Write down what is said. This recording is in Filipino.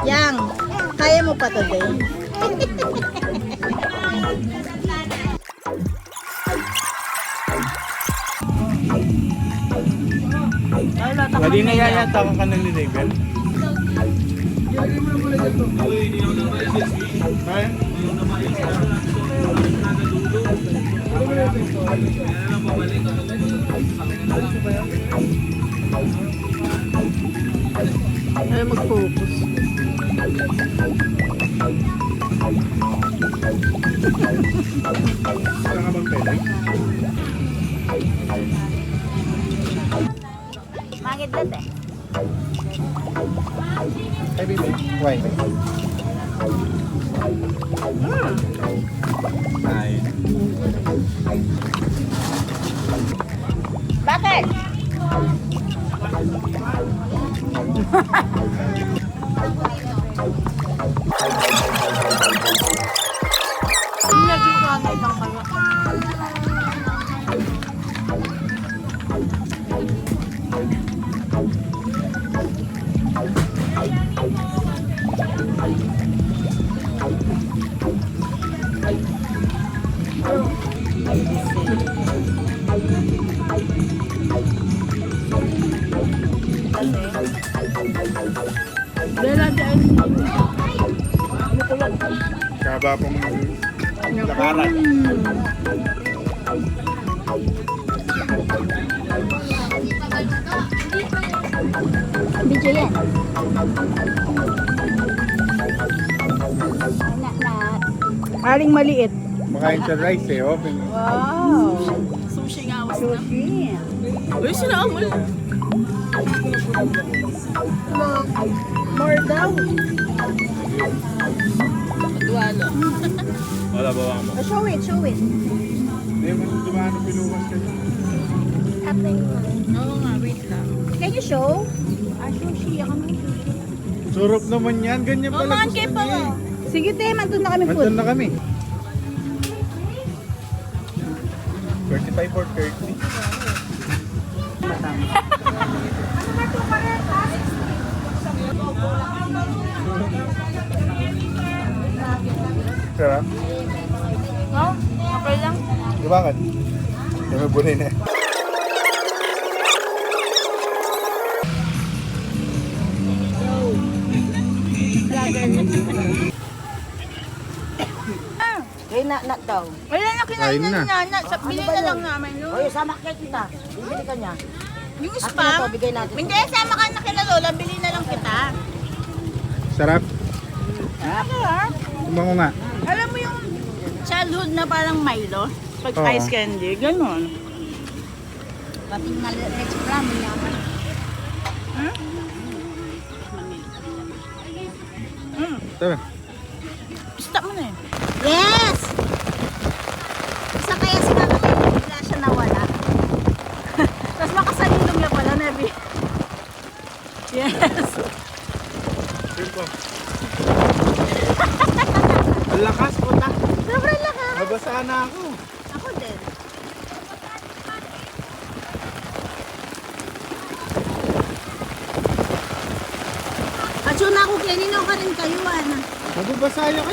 Yang, kaya mo pa today? Wali na yayata ka ng ni-label. Ay, mag-focus. Saan ka bang pwede? Mangit lang eh. Ay, baby. Why? Ay. Bakit? Naging kanay kang kaya. Kaba pong lakaran. Video yan. Aling maliit. Makain sa rice eh. Open. Wow. Sushi nga was na. Sushi. Uy, sinaan mo lang. More daw. Duwalo. Wala ba mo? Show it, show it. Hindi mo dumaan ang pinuwas ka dyan. Oo nga, wait lang. Can you show? Sushi. Ako na. Surop naman yan. Ganyan pala Maman gusto kayo pa niya nga. eh. Sige te, mandun na kami food. Nandun na kami. 35 or 30. Sarap. No? Okay lang. Di ba kan? May bunay na. Kaya na daw. Wala na kinain Kain na na. ni Nana. Bili na lang namin. No? Oy, sama kay kita. Bibili ka niya. Yung Akin na spam. to, bigay natin. Hindi, sama ka na kila Lola. Bili na lang kita. Sarap. Sarap. Tumango nga. Alam mo yung childhood na parang Milo? Pag Oo. ice candy, ganun. Pating na next plan niya. Tara. Stop mo na eh. Yes! Isa kaya si Mama May bigla siya nawala. Tapos makasalilong niya pala, Nebi. Yes. Simpo. Ang lakas po ta. Sobrang lakas. Nabasa na ako. Ako din. At yun ako, kanino ka rin kayo, ana. Nababasa ka.